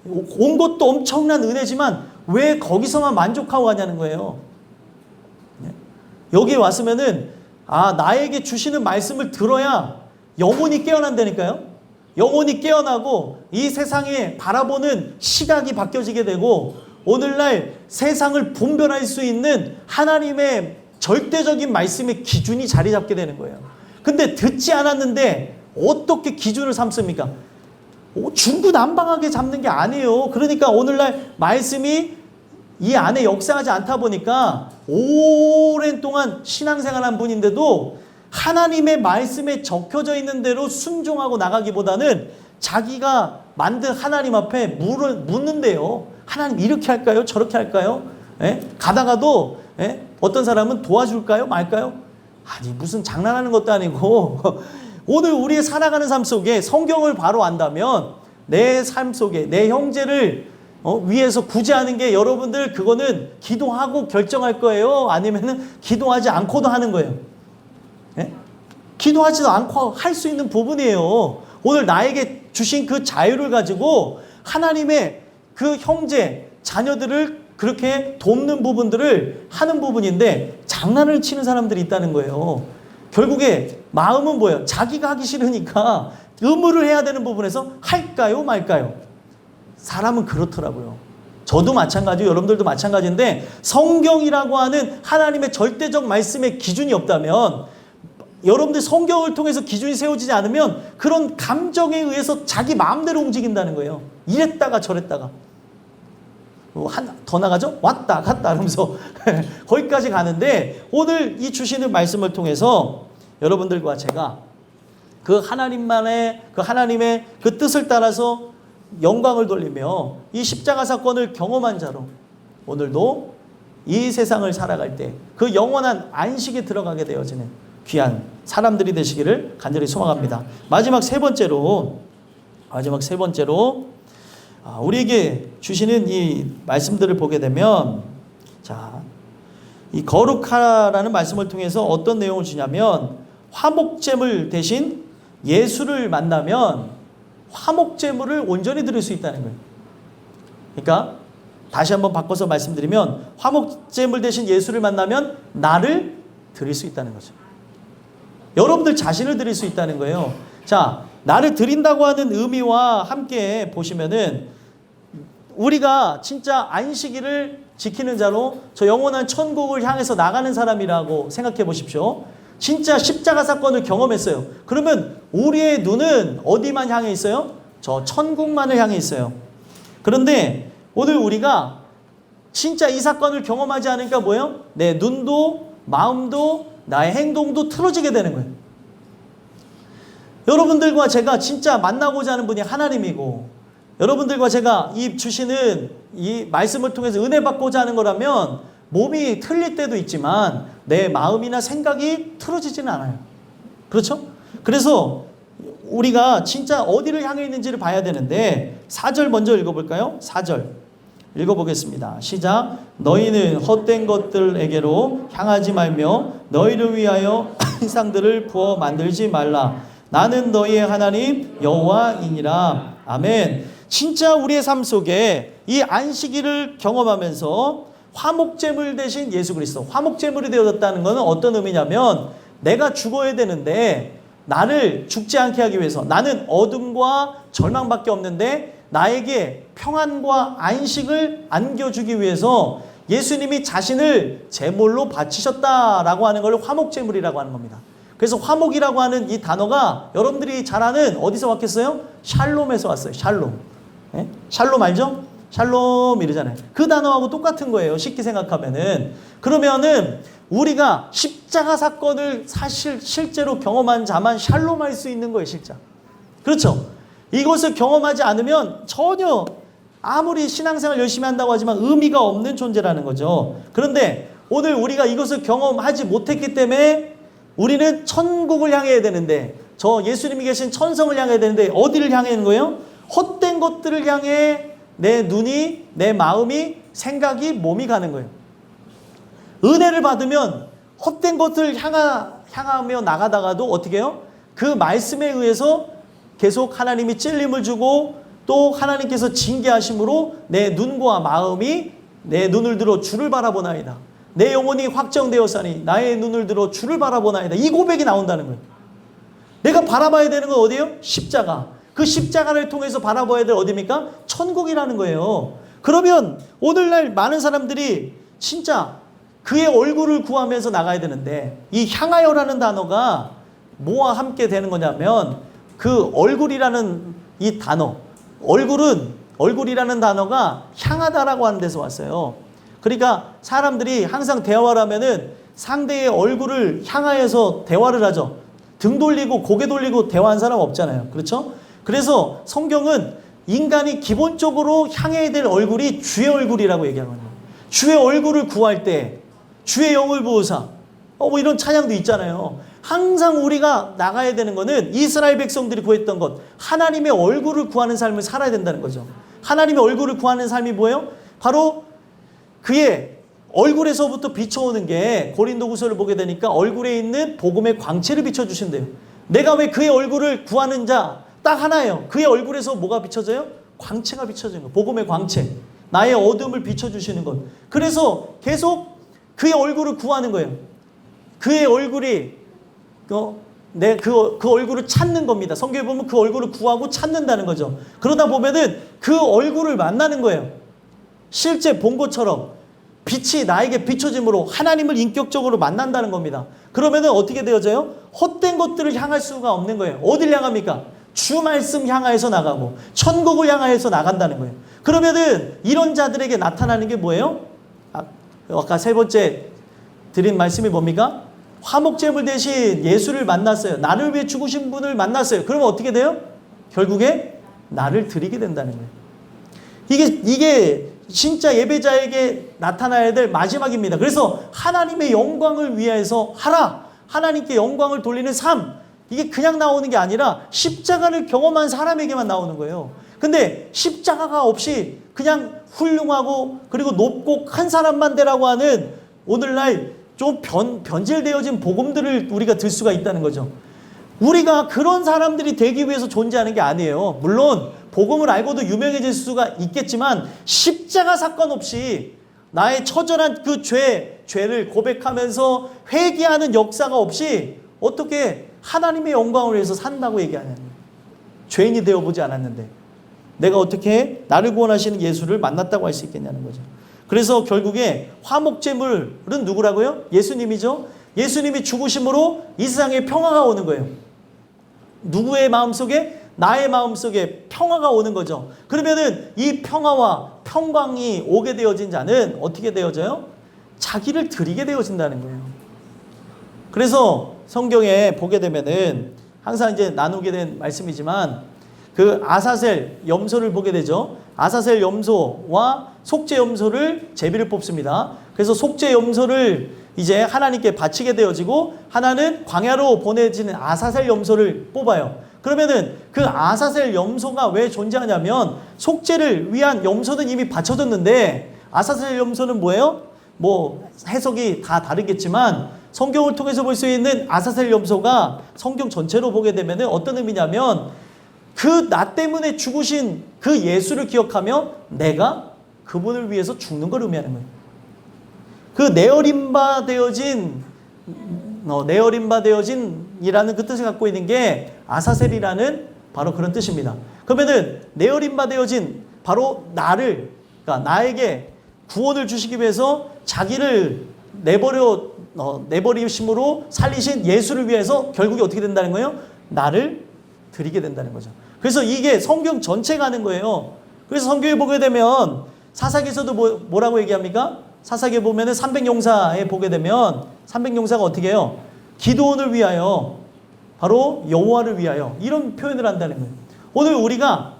온 것도 엄청난 은혜지만 왜 거기서만 만족하고 가냐는 거예요. 여기 왔으면은 나에게 주시는 말씀을 들어야 영혼이 깨어난다니까요. 영혼이 깨어나고 이 세상에 바라보는 시각이 바뀌어지게 되고 오늘날 세상을 분별할 수 있는 하나님의 절대적인 말씀의 기준이 자리 잡게 되는 거예요. 근데 듣지 않았는데 어떻게 기준을 삼습니까? 중구난방하게 잡는 게 아니에요. 그러니까 오늘날 말씀이 이 안에 역사하지 않다 보니까 오랜 동안 신앙생활한 분인데도 하나님의 말씀에 적혀져 있는 대로 순종하고 나가기보다는 자기가 만든 하나님 앞에 묻는데요. 하나님 이렇게 할까요? 저렇게 할까요? 가다가도 어떤 사람은 도와줄까요? 말까요? 아니 무슨 장난하는 것도 아니고 오늘 우리의 살아가는 삶 속에 성경을 바로 안다면 내 삶 속에 내 형제를 위해서 구제하는 게 여러분들 그거는 기도하고 결정할 거예요? 아니면은 기도하지 않고도 하는 거예요? 기도하지도 않고 할 수 있는 부분이에요. 오늘 나에게 주신 그 자유를 가지고 하나님의 그 형제, 자녀들을 그렇게 돕는 부분들을 하는 부분인데 장난을 치는 사람들이 있다는 거예요. 결국에 마음은 뭐예요? 자기가 하기 싫으니까 의무를 해야 되는 부분에서 할까요? 말까요? 사람은 그렇더라고요. 저도 마찬가지고 여러분들도 마찬가지인데 성경이라고 하는 하나님의 절대적 말씀의 기준이 없다면 여러분들 성경을 통해서 기준이 세워지지 않으면 그런 감정에 의해서 자기 마음대로 움직인다는 거예요. 이랬다가 저랬다가. 더 나가죠? 왔다 갔다 하면서 거기까지 가는데 오늘 이 주시는 말씀을 통해서 여러분들과 제가 그 하나님의 그 뜻을 따라서 영광을 돌리며 이 십자가 사건을 경험한 자로 오늘도 이 세상을 살아갈 때 그 영원한 안식에 들어가게 되어지는 귀한 사람들이 되시기를 간절히 소망합니다. 마지막 세 번째로 우리에게 주시는 이 말씀들을 보게 되면, 자, 이 거룩하라는 말씀을 통해서 어떤 내용을 주냐면, 화목제물 대신 예수를 만나면 화목제물을 온전히 드릴 수 있다는 거예요. 그러니까 다시 한번 바꿔서 말씀드리면, 화목제물 대신 예수를 만나면 나를 드릴 수 있다는 거죠. 여러분들 자신을 드릴 수 있다는 거예요. 자, 나를 드린다고 하는 의미와 함께 보시면은, 우리가 진짜 안식일을 지키는 자로 저 영원한 천국을 향해서 나가는 사람이라고 생각해 보십시오. 진짜 십자가 사건을 경험했어요. 그러면 우리의 눈은 어디만 향해 있어요? 저 천국만을 향해 있어요. 그런데 오늘 우리가 진짜 이 사건을 경험하지 않으니까 뭐예요? 내 눈도 마음도 나의 행동도 틀어지게 되는 거예요. 여러분들과 제가 진짜 만나고자 하는 분이 하나님이고, 여러분들과 제가 이 주시는 이 말씀을 통해서 은혜 받고자 하는 거라면 몸이 틀릴 때도 있지만 내 마음이나 생각이 틀어지지는 않아요. 그렇죠? 그래서 우리가 진짜 어디를 향해 있는지를 봐야 되는데, 4절 먼저 읽어볼까요? 4절 읽어보겠습니다. 시작. 너희는 헛된 것들에게로 향하지 말며 너희를 위하여 희상들을 부어 만들지 말라. 나는 너희의 하나님 여호와이니라. 아멘. 진짜 우리의 삶 속에 이 안식일을 경험하면서 화목제물 대신 예수 그리스도, 화목제물이 되어졌다는 것은 어떤 의미냐면, 내가 죽어야 되는데 나를 죽지 않게 하기 위해서, 나는 어둠과 절망밖에 없는데 나에게 평안과 안식을 안겨주기 위해서 예수님이 자신을 제물로 바치셨다라고 하는 걸 화목제물이라고 하는 겁니다. 그래서 화목이라고 하는 이 단어가 여러분들이 잘 아는, 어디서 왔겠어요? 샬롬에서 왔어요. 샬롬. 네? 샬롬 알죠? 샬롬 이러잖아요. 그 단어하고 똑같은 거예요. 쉽게 생각하면은. 그러면은 우리가 십자가 사건을 실제로 경험한 자만 샬롬할 수 있는 거예요. 실자. 그렇죠? 이것을 경험하지 않으면 전혀 아무리 신앙생활 열심히 한다고 하지만 의미가 없는 존재라는 거죠. 그런데 오늘 우리가 이것을 경험하지 못했기 때문에 우리는 천국을 향해야 되는데, 저 예수님이 계신 천성을 향해야 되는데 어디를 향해 있는 거예요? 헛된 것들을 향해 내 눈이, 내 마음이, 생각이, 몸이 가는 거예요. 은혜를 받으면 헛된 것을 향하며 나가다가도 어떻게 해요? 그 말씀에 의해서 계속 하나님이 찔림을 주고 또 하나님께서 징계하심으로 내 눈과 마음이 내 눈을 들어 주를 바라보나이다. 내 영혼이 확정되었사니 나의 눈을 들어 주를 바라보나이다. 이 고백이 나온다는 거예요. 내가 바라봐야 되는 건 어디예요? 십자가. 그 십자가를 통해서 바라봐야 될 어디입니까? 천국이라는 거예요. 그러면 오늘날 많은 사람들이 진짜 그의 얼굴을 구하면서 나가야 되는데, 이 향하여라는 단어가 뭐와 함께 되는 거냐면, 그 얼굴이라는 이 단어, 얼굴이라는 단어가 향하다라고 하는 데서 왔어요. 그러니까 사람들이 항상 대화를 하면은 상대의 얼굴을 향하여서 대화를 하죠. 등 돌리고 고개 돌리고 대화한 사람 없잖아요. 그렇죠? 그래서 성경은 인간이 기본적으로 향해야 될 얼굴이 주의 얼굴이라고 얘기하는 거예요. 주의 얼굴을 구할 때 주의 영을 부으사, 뭐 이런 찬양도 있잖아요. 항상 우리가 나가야 되는 거는 이스라엘 백성들이 구했던 것, 하나님의 얼굴을 구하는 삶을 살아야 된다는 거죠. 하나님의 얼굴을 구하는 삶이 뭐예요? 바로 그의 얼굴에서부터 비춰오는 게, 고린도후서를 보게 되니까 얼굴에 있는 복음의 광채를 비춰주신대요. 내가 왜 그의 얼굴을 구하는 자 딱 하나예요. 그의 얼굴에서 뭐가 비춰져요? 광채가 비춰지는 거. 복음의 광채. 나의 어둠을 비춰주시는 것. 그래서 계속 그의 얼굴을 구하는 거예요. 그의 얼굴이 그 얼굴을 찾는 겁니다. 성경에 보면 그 얼굴을 구하고 찾는다는 거죠. 그러다 보면은 그 얼굴을 만나는 거예요. 실제 본 것처럼 빛이 나에게 비춰짐으로 하나님을 인격적으로 만난다는 겁니다. 그러면은 어떻게 되어져요? 헛된 것들을 향할 수가 없는 거예요. 어딜 향합니까? 주 말씀 향하여서 나가고 천국을 향하여서 나간다는 거예요. 그러면은 이런 자들에게 나타나는 게 뭐예요? 아까 세 번째 드린 말씀이 뭡니까? 화목제물 대신 예수를 만났어요. 나를 위해 죽으신 분을 만났어요. 그러면 어떻게 돼요? 결국에 나를 드리게 된다는 거예요. 이게 진짜 예배자에게 나타나야 될 마지막입니다. 그래서 하나님의 영광을 위해서 하라. 하나님께 영광을 돌리는 삶. 이게 그냥 나오는 게 아니라 십자가를 경험한 사람에게만 나오는 거예요. 근데 십자가가 없이 그냥 훌륭하고 그리고 높고 큰 사람만 되라고 하는 오늘날 좀 변질되어진 복음들을 우리가 들 수가 있다는 거죠. 우리가 그런 사람들이 되기 위해서 존재하는 게 아니에요. 물론 복음을 알고도 유명해질 수가 있겠지만 십자가 사건 없이 나의 처절한 그 죄를 고백하면서 회개하는 역사가 없이 어떻게 하나님의 영광을 위해서 산다고 얘기하냐는 거예요. 죄인이 되어보지 않았는데 내가 어떻게 나를 구원하시는 예수를 만났다고 할 수 있겠냐는 거죠. 그래서 결국에 화목제물은 누구라고요? 예수님이죠. 예수님이 죽으심으로 이 세상에 평화가 오는 거예요. 누구의 마음속에? 나의 마음속에 평화가 오는 거죠. 그러면은 이 평화와 평강이 오게 되어진 자는 어떻게 되어져요? 자기를 드리게 되어진다는 거예요. 그래서 성경에 보게 되면은 항상 이제 나누게 된 말씀이지만 그 아사셀 염소를 보게 되죠. 아사셀 염소와 속죄 염소를 제비를 뽑습니다. 그래서 속죄 염소를 이제 하나님께 바치게 되어지고 하나는 광야로 보내지는 아사셀 염소를 뽑아요. 그러면은 그 아사셀 염소가 왜 존재하냐면 속죄를 위한 염소는 이미 바쳐졌는데 아사셀 염소는 뭐예요? 뭐 해석이 다 다르겠지만 성경을 통해서 볼 수 있는 아사셀 염소가 성경 전체로 보게 되면은 어떤 의미냐면 그 나 때문에 죽으신 그 예수를 기억하며 내가 그분을 위해서 죽는 걸 의미하는 거예요. 그 내어림바 되어진이라는 그 뜻을 갖고 있는 게 아사셀이라는 바로 그런 뜻입니다. 그러면은 내어림바 되어진 바로 나를, 그러니까 나에게 구원을 주시기 위해서 자기를 내버리심으로 살리신 예수를 위해서 결국에 어떻게 된다는 거예요? 나를 드리게 된다는 거죠. 그래서 이게 성경 전체가 하는 거예요. 그래서 성경에 보게 되면 사사기에서도 뭐라고 얘기합니까? 사사기에 보면은 300용사에 보게 되면 300용사가 어떻게 해요? 기도원을 위하여, 바로 여호와를 위하여, 이런 표현을 한다는 거예요. 오늘 우리가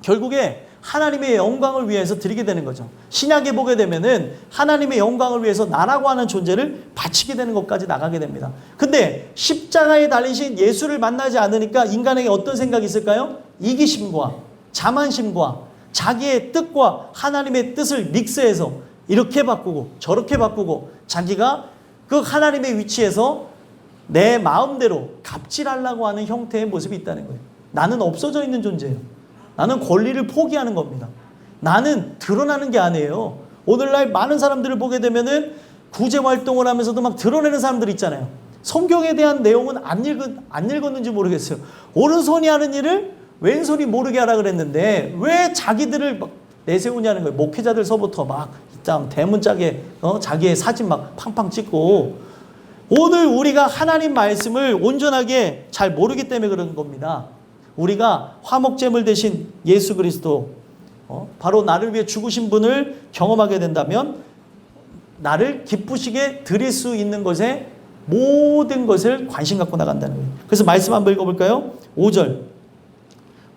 결국에 하나님의 영광을 위해서 드리게 되는 거죠. 신약에 보게 되면은 하나님의 영광을 위해서 나라고 하는 존재를 바치게 되는 것까지 나가게 됩니다. 근데 십자가에 달리신 예수를 만나지 않으니까 인간에게 어떤 생각이 있을까요? 이기심과 자만심과 자기의 뜻과 하나님의 뜻을 믹스해서 이렇게 바꾸고 저렇게 바꾸고 자기가 그 하나님의 위치에서 내 마음대로 갑질하려고 하는 형태의 모습이 있다는 거예요. 나는 없어져 있는 존재예요. 나는 권리를 포기하는 겁니다. 나는 드러나는 게 아니에요. 오늘날 많은 사람들을 보게 되면은 구제 활동을 하면서도 막 드러내는 사람들 있잖아요. 성경에 대한 내용은 안 읽었는지 모르겠어요. 오른손이 하는 일을 왼손이 모르게 하라 그랬는데 왜 자기들을 막 내세우냐는 거예요. 목회자들서부터 막 대문짝에 자기의 사진 막 팡팡 찍고, 오늘 우리가 하나님 말씀을 온전하게 잘 모르기 때문에 그런 겁니다. 우리가 화목제물 대신 예수 그리스도, 바로 나를 위해 죽으신 분을 경험하게 된다면 나를 기쁘시게 드릴 수 있는 것에 모든 것을 관심 갖고 나간다는 거예요. 그래서 말씀 한번 읽어볼까요? 5절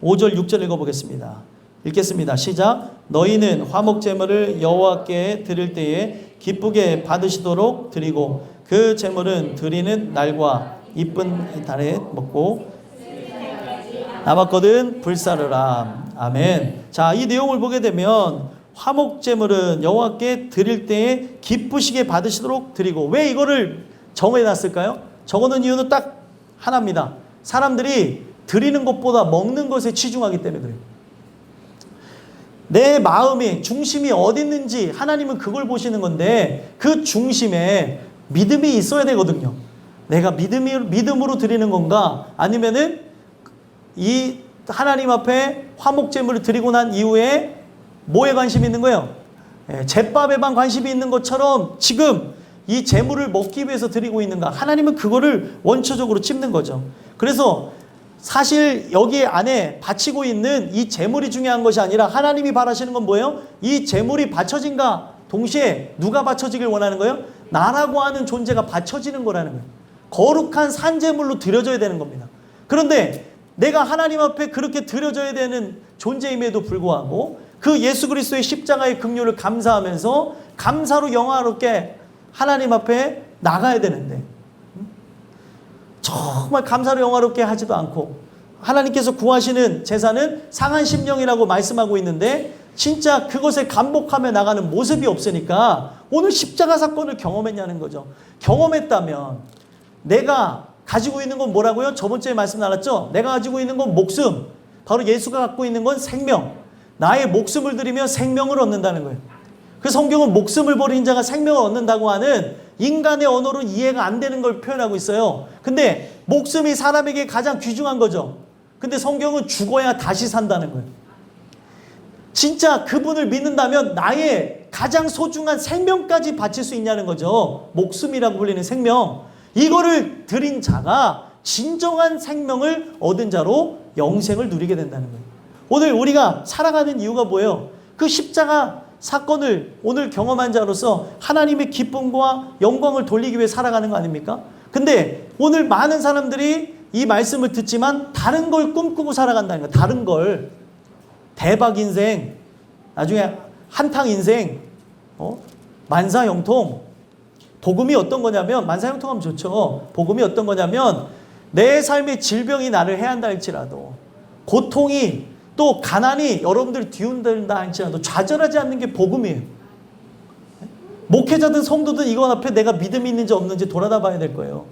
6절 읽어보겠습니다. 읽겠습니다. 시작. 너희는 화목제물을 여호와께 드릴 때에 기쁘게 받으시도록 드리고 그 제물은 드리는 날과 이쁜 달에 먹고 남았거든 불사르라. 아멘. 자, 이 내용을 보게 되면 화목제물은 여호와께 드릴 때에 기쁘시게 받으시도록 드리고, 왜 이거를 정해놨을까요? 적어놓은 이유는 딱 하나입니다. 사람들이 드리는 것보다 먹는 것에 치중하기 때문에 그래요. 내 마음의 중심이 어디 있는지 하나님은 그걸 보시는 건데 그 중심에 믿음이 있어야 되거든요. 내가 믿음으로 드리는 건가, 아니면은 이 하나님 앞에 화목제물을 드리고 난 이후에 뭐에 관심이 있는 거예요? 제밥에만 관심이 있는 것처럼 지금 이 제물을 먹기 위해서 드리고 있는가? 하나님은 그거를 원초적으로 찝는 거죠. 그래서 사실 여기 안에 바치고 있는 이 제물이 중요한 것이 아니라 하나님이 바라시는 건 뭐예요? 이 제물이 바쳐진가 동시에 누가 바쳐지길 원하는 거예요? 나라고 하는 존재가 바쳐지는 거라는 거예요. 거룩한 산제물로 드려져야 되는 겁니다. 그런데 내가 하나님 앞에 그렇게 드려져야 되는 존재임에도 불구하고 그 예수 그리스도의 십자가의 긍휼을 감사하면서 감사로 영화롭게 하나님 앞에 나가야 되는데 정말 감사로 영화롭게 하지도 않고 하나님께서 구하시는 제사는 상한 심령이라고 말씀하고 있는데 진짜 그것에 감복하며 나가는 모습이 없으니까 오늘 십자가 사건을 경험했냐는 거죠. 경험했다면 내가 가지고 있는 건 뭐라고요? 저번 주에 말씀 나눴죠? 내가 가지고 있는 건 목숨, 바로 예수가 갖고 있는 건 생명. 나의 목숨을 드리면 생명을 얻는다는 거예요. 그 성경은 목숨을 버린 자가 생명을 얻는다고 하는 인간의 언어로 이해가 안 되는 걸 표현하고 있어요. 근데 목숨이 사람에게 가장 귀중한 거죠. 근데 성경은 죽어야 다시 산다는 거예요. 진짜 그분을 믿는다면 나의 가장 소중한 생명까지 바칠 수 있냐는 거죠. 목숨이라고 불리는 생명. 이거를 드린 자가 진정한 생명을 얻은 자로 영생을 누리게 된다는 거예요. 오늘 우리가 살아가는 이유가 뭐예요? 그 십자가 사건을 오늘 경험한 자로서 하나님의 기쁨과 영광을 돌리기 위해 살아가는 거 아닙니까? 근데 오늘 많은 사람들이 이 말씀을 듣지만 다른 걸 꿈꾸고 살아간다는 거예요. 다른 걸. 대박 인생, 나중에 한탕 인생, 만사형통. 복음이 어떤 거냐면, 만사형통하면 좋죠. 복음이 어떤 거냐면 내 삶의 질병이 나를 해한다 할지라도, 고통이 또 가난이 여러분들 뒤흔든다 할지라도 좌절하지 않는 게 복음이에요. 목회자든 성도든 이건 앞에 내가 믿음이 있는지 없는지 돌아다 봐야 될 거예요.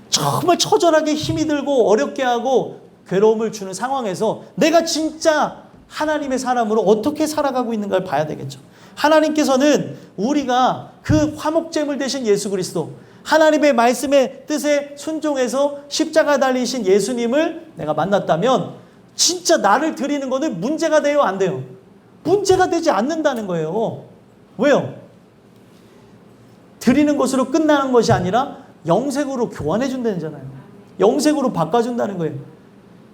정말 처절하게 힘이 들고 어렵게 하고 괴로움을 주는 상황에서 내가 진짜 하나님의 사람으로 어떻게 살아가고 있는가를 봐야 되겠죠. 하나님께서는 우리가 그 화목제물 되신 예수 그리스도, 하나님의 말씀의 뜻에 순종해서 십자가 달리신 예수님을 내가 만났다면 진짜 나를 드리는 거는 문제가 돼요, 안 돼요? 문제가 되지 않는다는 거예요. 왜요? 드리는 것으로 끝나는 것이 아니라 영생으로 교환해 준다잖아요. 영생으로 바꿔준다는 거예요.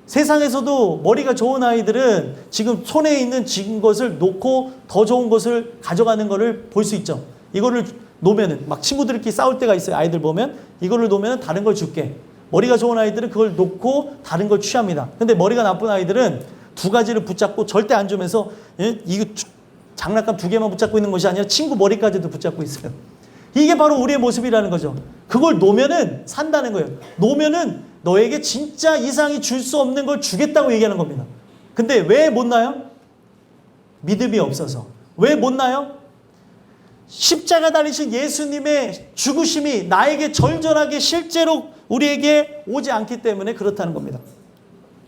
세상에서도 머리가 좋은 아이들은 지금 손에 있는 지금 것을 놓고 더 좋은 것을 가져가는 것을 볼 수 있죠. 이거를 놓으면은 막 친구들끼리 싸울 때가 있어요. 아이들 보면 이거를 놓으면 다른 걸 줄게. 머리가 좋은 아이들은 그걸 놓고 다른 걸 취합니다. 근데 머리가 나쁜 아이들은 두 가지를 붙잡고 절대 안 주면서 이거 장난감 두 개만 붙잡고 있는 것이 아니라 친구 머리까지도 붙잡고 있어요. 이게 바로 우리의 모습이라는 거죠. 그걸 놓으면은 산다는 거예요. 놓으면은 너에게 진짜 이상이 줄 수 없는 걸 주겠다고 얘기하는 겁니다. 근데 왜 못 나요? 믿음이 없어서. 왜 못 나요? 십자가 달리신 예수님의 죽으심이 나에게 절절하게 실제로 우리에게 오지 않기 때문에 그렇다는 겁니다.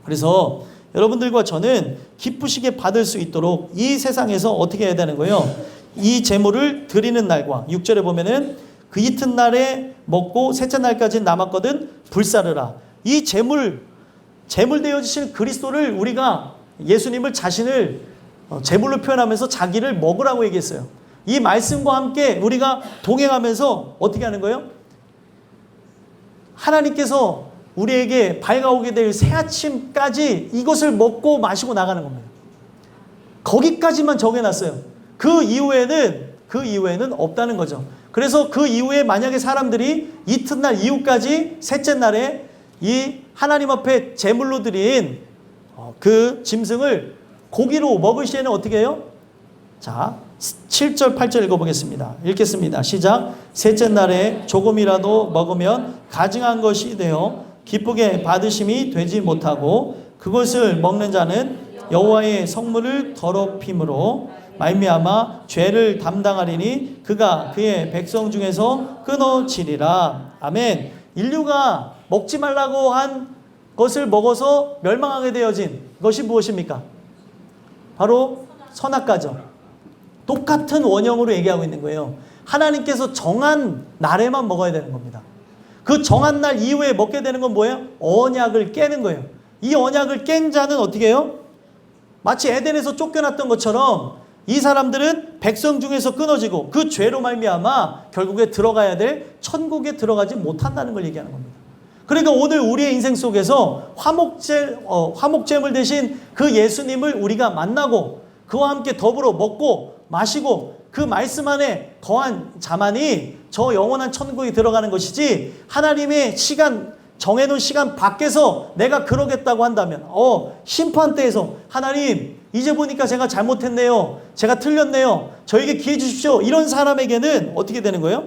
그래서 여러분들과 저는 기쁘시게 받을 수 있도록 이 세상에서 어떻게 해야 되는 거예요? 이 제물을 드리는 날과 6절에 보면은 그 이튿날에 먹고 셋째 날까지 남았거든 불사르라. 이 제물 되어지신 그리스도를 우리가 예수님을 자신을 제물로 표현하면서 자기를 먹으라고 얘기했어요. 이 말씀과 함께 우리가 동행하면서 어떻게 하는 거예요? 하나님께서 우리에게 밝아오게 될 새 아침까지 이것을 먹고 마시고 나가는 겁니다. 거기까지만 정해놨어요. 그 이후에는 없다는 거죠. 그래서 그 이후에 만약에 사람들이 이튿날 이후까지 셋째 날에 이 하나님 앞에 제물로 드린 그 짐승을 고기로 먹을 시에는 어떻게 해요? 자, 7절 8절 읽어보겠습니다. 읽겠습니다. 시작. 셋째 날에 조금이라도 먹으면 가증한 것이 되어 기쁘게 받으심이 되지 못하고 그것을 먹는 자는 여호와의 성물을 더럽힘으로 말미암아 죄를 담당하리니 그가 그의 백성 중에서 끊어지리라. 아멘. 인류가 먹지 말라고 한 것을 먹어서 멸망하게 되어진 것이 무엇입니까? 바로 선악과죠. 똑같은 원형으로 얘기하고 있는 거예요. 하나님께서 정한 날에만 먹어야 되는 겁니다. 그 정한 날 이후에 먹게 되는 건 뭐예요? 언약을 깨는 거예요. 이 언약을 깬 자는 어떻게 해요? 마치 에덴에서 쫓겨났던 것처럼 이 사람들은 백성 중에서 끊어지고 그 죄로 말미암아 결국에 들어가야 될 천국에 들어가지 못한다는 걸 얘기하는 겁니다. 그러니까 오늘 우리의 인생 속에서 화목제물 대신 그 예수님을 우리가 만나고 그와 함께 더불어 먹고 마시고 그 말씀 안에 거한 자만이 저 영원한 천국에 들어가는 것이지, 하나님의 시간, 정해놓은 시간 밖에서 내가 그러겠다고 한다면, 심판대에서 하나님 이제 보니까 제가 잘못했네요, 제가 틀렸네요, 저에게 기회 주십시오, 이런 사람에게는 어떻게 되는 거예요?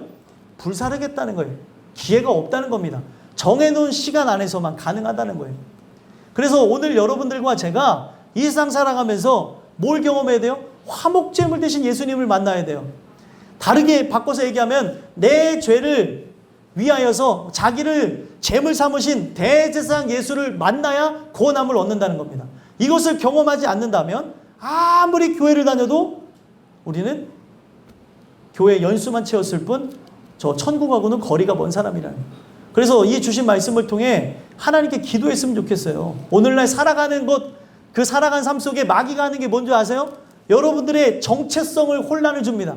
불사르겠다는 거예요. 기회가 없다는 겁니다. 정해놓은 시간 안에서만 가능하다는 거예요. 그래서 오늘 여러분들과 제가 이 세상 살아가면서 뭘 경험해야 돼요? 화목제물 대신 예수님을 만나야 돼요. 다르게 바꿔서 얘기하면 내 죄를 위하여서 자기를 제물 삼으신 대제사장 예수를 만나야 구원함을 얻는다는 겁니다. 이것을 경험하지 않는다면 아무리 교회를 다녀도 우리는 교회 연수만 채웠을 뿐 저 천국하고는 거리가 먼 사람이라는 거예요. 그래서 이 주신 말씀을 통해 하나님께 기도했으면 좋겠어요. 오늘날 살아가는 것, 그 살아간 삶 속에 마귀가 하는 게 뭔지 아세요? 여러분들의 정체성을 혼란을 줍니다.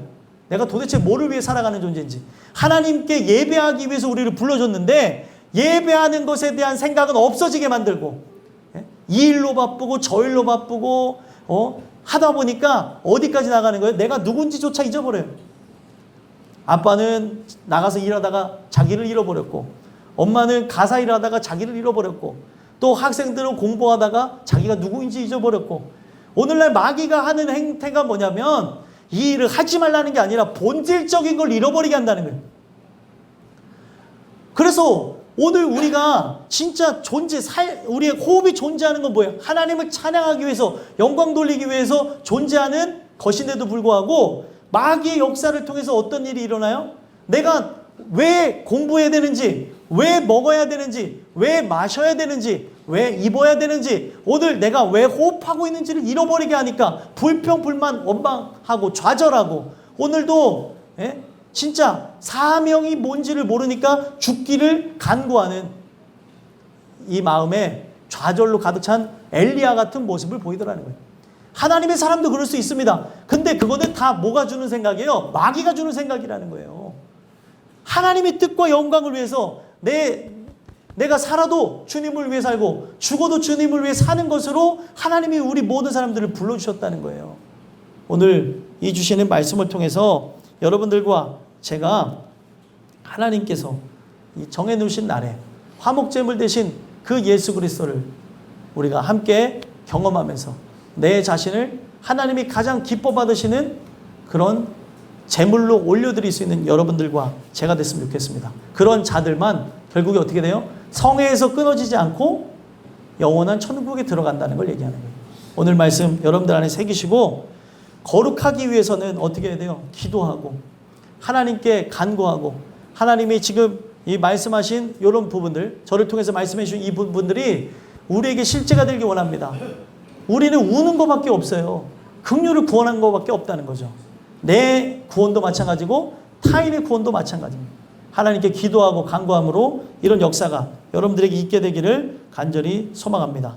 내가 도대체 뭐를 위해 살아가는 존재인지. 하나님께 예배하기 위해서 우리를 불러줬는데 예배하는 것에 대한 생각은 없어지게 만들고, 이 일로 바쁘고 저 일로 바쁘고 하다 보니까 어디까지 나가는 거예요? 내가 누군지조차 잊어버려요. 아빠는 나가서 일하다가 자기를 잃어버렸고, 엄마는 가사 일하다가 자기를 잃어버렸고, 또 학생들은 공부하다가 자기가 누구인지 잊어버렸고, 오늘날 마귀가 하는 행태가 뭐냐면 이 일을 하지 말라는 게 아니라 본질적인 걸 잃어버리게 한다는 거예요. 그래서 오늘 우리가 진짜 우리의 호흡이 존재하는 건 뭐예요? 하나님을 찬양하기 위해서, 영광 돌리기 위해서 존재하는 것인데도 불구하고 마귀의 역사를 통해서 어떤 일이 일어나요? 내가 왜 공부해야 되는지, 왜 먹어야 되는지, 왜 마셔야 되는지, 왜 입어야 되는지, 오늘 내가 왜 호흡하고 있는지를 잃어버리게 하니까 불평, 불만, 원망하고 좌절하고, 오늘도 진짜 사명이 뭔지를 모르니까 죽기를 간구하는 이 마음에 좌절로 가득 찬 엘리야 같은 모습을 보이더라는 거예요. 하나님의 사람도 그럴 수 있습니다. 근데 그거는 다 뭐가 주는 생각이에요? 마귀가 주는 생각이라는 거예요. 하나님의 뜻과 영광을 위해서 내가 살아도 주님을 위해 살고 죽어도 주님을 위해 사는 것으로 하나님이 우리 모든 사람들을 불러주셨다는 거예요. 오늘 이 주시는 말씀을 통해서 여러분들과 제가 하나님께서 이 정해놓으신 날에 화목제물 대신 그 예수 그리스도를 우리가 함께 경험하면서 내 자신을 하나님이 가장 기뻐 받으시는 그런 제물로 올려드릴 수 있는 여러분들과 제가 됐으면 좋겠습니다. 그런 자들만 결국에 어떻게 돼요? 성회에서 끊어지지 않고 영원한 천국에 들어간다는 걸 얘기하는 거예요. 오늘 말씀 여러분들 안에 새기시고, 거룩하기 위해서는 어떻게 해야 돼요? 기도하고 하나님께 간구하고, 하나님이 지금 이 말씀하신 이런 부분들, 저를 통해서 말씀해 주신 이 부분들이 우리에게 실제가 되길 원합니다. 우리는 우는 것밖에 없어요. 긍휼을 구원한 것밖에 없다는 거죠. 내 구원도 마찬가지고 타인의 구원도 마찬가지입니다. 하나님께 기도하고 간구함으로 이런 역사가 여러분들에게 있게 되기를 간절히 소망합니다.